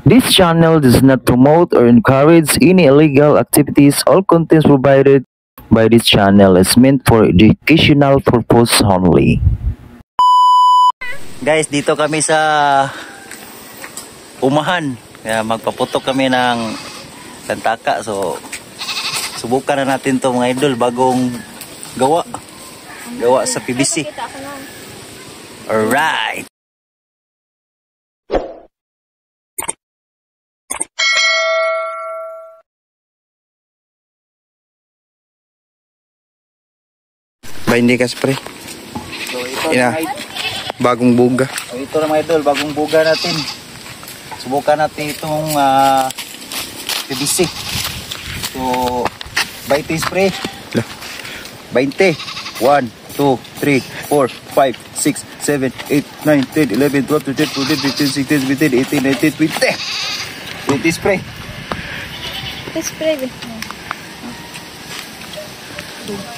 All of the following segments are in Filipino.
This channel does not promote or encourage any illegal activities. All contents provided by this channel is meant for educational purpose only. Guys, dito kami sa Umahan. Kaya magpaputok kami ng tantaka. So, subukan na natin to mga idol. Bagong gawa. Gawa sa PVC. Alright. Hindi ka spray. So, ito bagong buga. So, ito na mga idol, bagong buga natin. Subukan natin itong PVC. So, 20 spray. 20. 1, 2, 3, 4, 5, 6, 7, 8, 9, 10, 11, 12, 13, 14, 15, 16, 17, 18, 19, 20. 20 spray. Spray.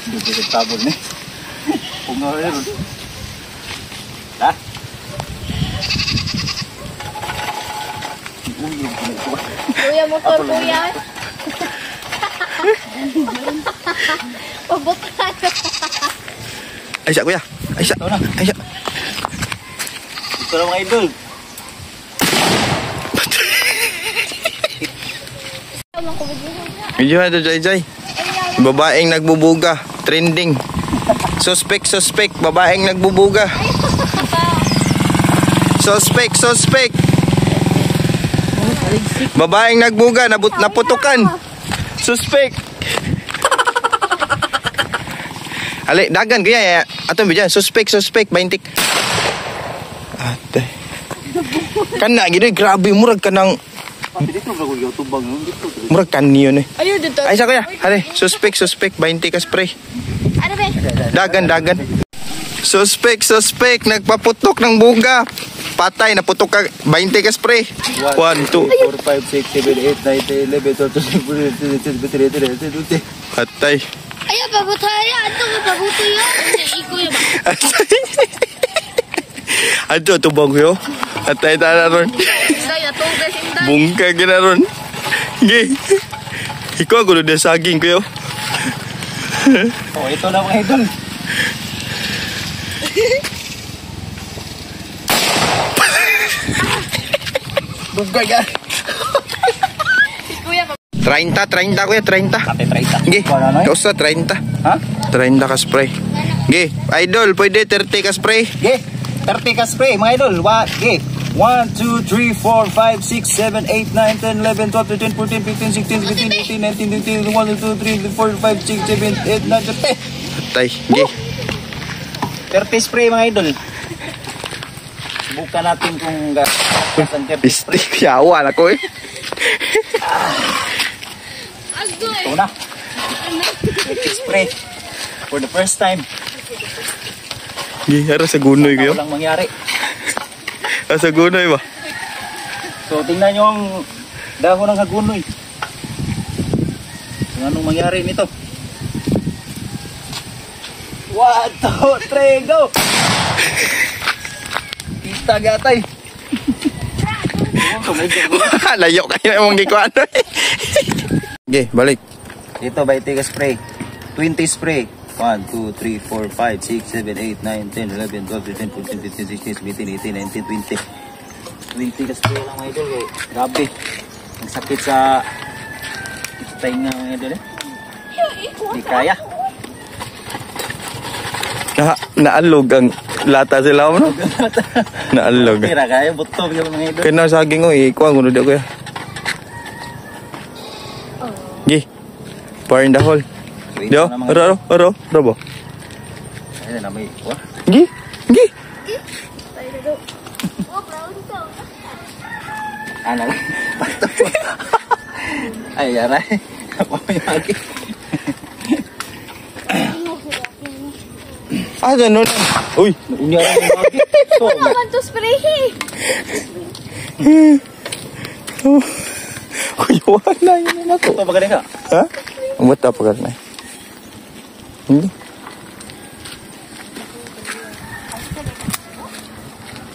Dito sa tabon ni. Kung nga rin. Ha? Kuya, motor kuya. Pabutan. Ay siya kuya. Ay siya. Ito na. Ay siya. Ito na mga idol. Medyo ito Jai. Babaeng nagbubuga. Trending. Suspect. Babaeng nagbubuga. Suspect. Babaeng nagbuga. Naputukan. Suspect. Ali, dagan kaya atong bijan. Suspect. 20. Ate. Kana gid grabe murag kanang Dito ba ko tubang dito. murag kanyo ni. Ayun dito. Ay sa kuya. Ali, suspect 20 ka spray. Ano ba? Dagan. Suspect, nagpaputok ng buga. Patay, naputok ka 20 ka spray. 1, 2, 4, 5, 6, 7, 8, 9, 10, 11, 12, 13, 14, 15, 16, 17, 18, 19, 20. patay. Ay, pabutay. Ato ko pabutay yan. Iko yan ba? Ato, tubang ko yun. Atay na ron. Saya, tugas inday. Bungka gina ron. Gi. Ikaw ako na saging ko yun. Oh, ito na mga idol. Bungka ya. Kuya, 30 kuya, 30. Ate 30. Gi. Wala na, eh. Kausa 30. Ha? 30 ka spray. Gi. Idol, pwede 30 ka spray. Ge, 30 ka spray mga idol. Ge. 1, 2, 3, 4, 5, 6, 7, 8, 9, 10, 11, 12, 13, 14, 15, 16, 17, 18, 19, 20, 21, 22, 23, 24, 5, 6, 7, 8, 9, 10. Patay. Gi. 30 spray mga idol. Subukan natin kung gasan 30 spray. Pistik. Yawan ako eh. Ito na. 30 spray. For the first time. Gi, harap sa gunoy ko yun. Walang mangyari. Sa gunoy ba? So tingnan nyo ang dahon ng hagunoy. Kung anong mangyari nito. 1, 2, 3, go! Kita gatay. Layo kayo na mong gikuan. Gi, balik. Dito 20 ka spray. 20 spray. 1, 2, 3, 4, 5, 6, 7, 8, 9, 10, 11, 12, 13, 14, 15, 16, 17, 18, 19, 20. 20 ka spray lang mga idol. Grabe. Ang sakit sa tainga mga idol eh. Hindi kaya. Naalog ang lata sila mo no? Naalog. Tira kaya butob yung mga idol. Kena saging ko ikuha ko na kuya. Gi. Fire in the hole. Dio, ro. Robo. Ayun na may wah. Gi. Ana. Ay, aray. Apa may lagi? Ganun. Uy. Unya rin yung lagi. So, naman to spray. Uy, wala yun ako. ito ba ka? Ha? Umot pa ka na. Hindi.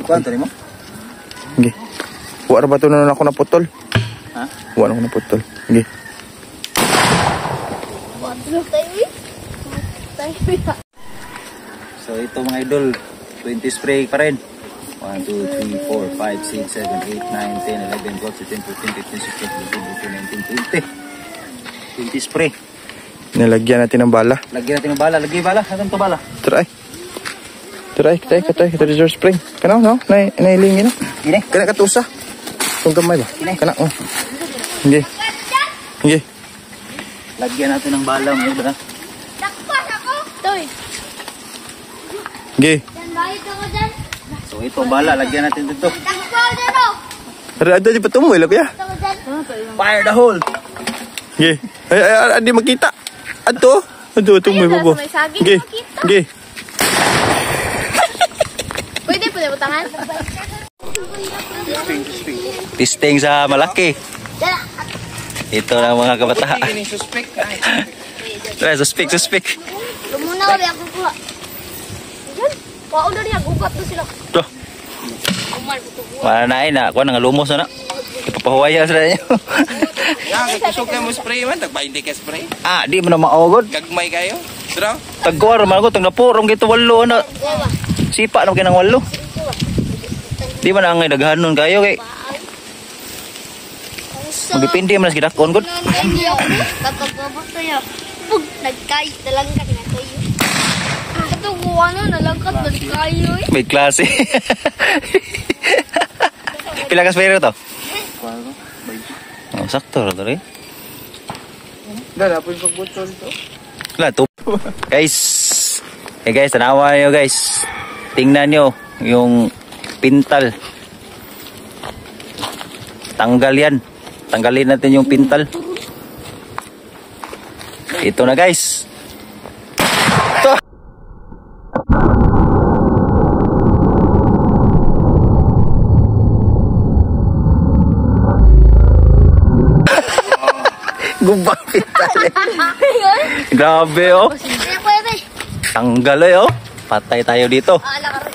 Kuanto ni mo? Gi. Wala ba ito na ako naputol? Ha? Wala ako naputol. Sige. So ito mga idol, 20 spray pa rin. 1, 2, 3, 4, 5, 6, 7, 8, 9, 10, 11, 12, 13, 14, 15, 16, 17, 18, 19, 20. 20 spray. Nilagyan natin ng bala. Lagyan natin ng bala. Lagyan bala. Saan to bala? Try. Kita reserve spring. Kana no? Nailingi na. Gini. Kana katusa. Kung gamay ba? Kana oh. Sige. Sige. Lagyan natin ng bala mga idol. Takpas ako. Toy. Sige. Dan bayad ako dyan. So ito bala. Lagyan natin dito. Takpas dyan o. Ada di patumoy lang kuya. Ako dyan. Fire the hole. Sige. Ay, di makita. Ato. Tumoy Ayun, babo. nasa may saging Sige. makita. Sige. Pwede po na butangan? Testing sa malaki. Ito na mga kabataan. Tara, suspek. Lumuna ulit ako kuha. Diyan. Kuha ulit niya. Gugat na sila. Ito. Kumal ko ito kuha. Mananain na. Kuha nang lumos na. Ipapahuwaya sa inyo. Kusog ka mo spray man, tag-20 ka spray. Ah, di mo na maogod. Gagmay kayo. Dra. Tagkuwar man ako. Tag napurong kito walo na. Sipa na kinang walo. Di man ang naghanon kayo kay. Magdipindi man sa gidakon gud. Hindi ako. Kapag tayo. Pug, nagkait na lang ka. Tinatayo. Ito kuha na. Nalangkat. Nagkayo eh. May klase. Pila ka spray to? Oh, sakto ra to rin. Dala po yung pagbutol to. Wala to. Guys. Hey guys, tanawa nyo guys. Tingnan nyo yung pintal. Tanggal yan. Tanggalin natin yung pintal. Ito na guys. Gumbang pintal. Grabe oh. Hindi pwede. Tanggal eh oh. Patay tayo dito. Ala ka rin.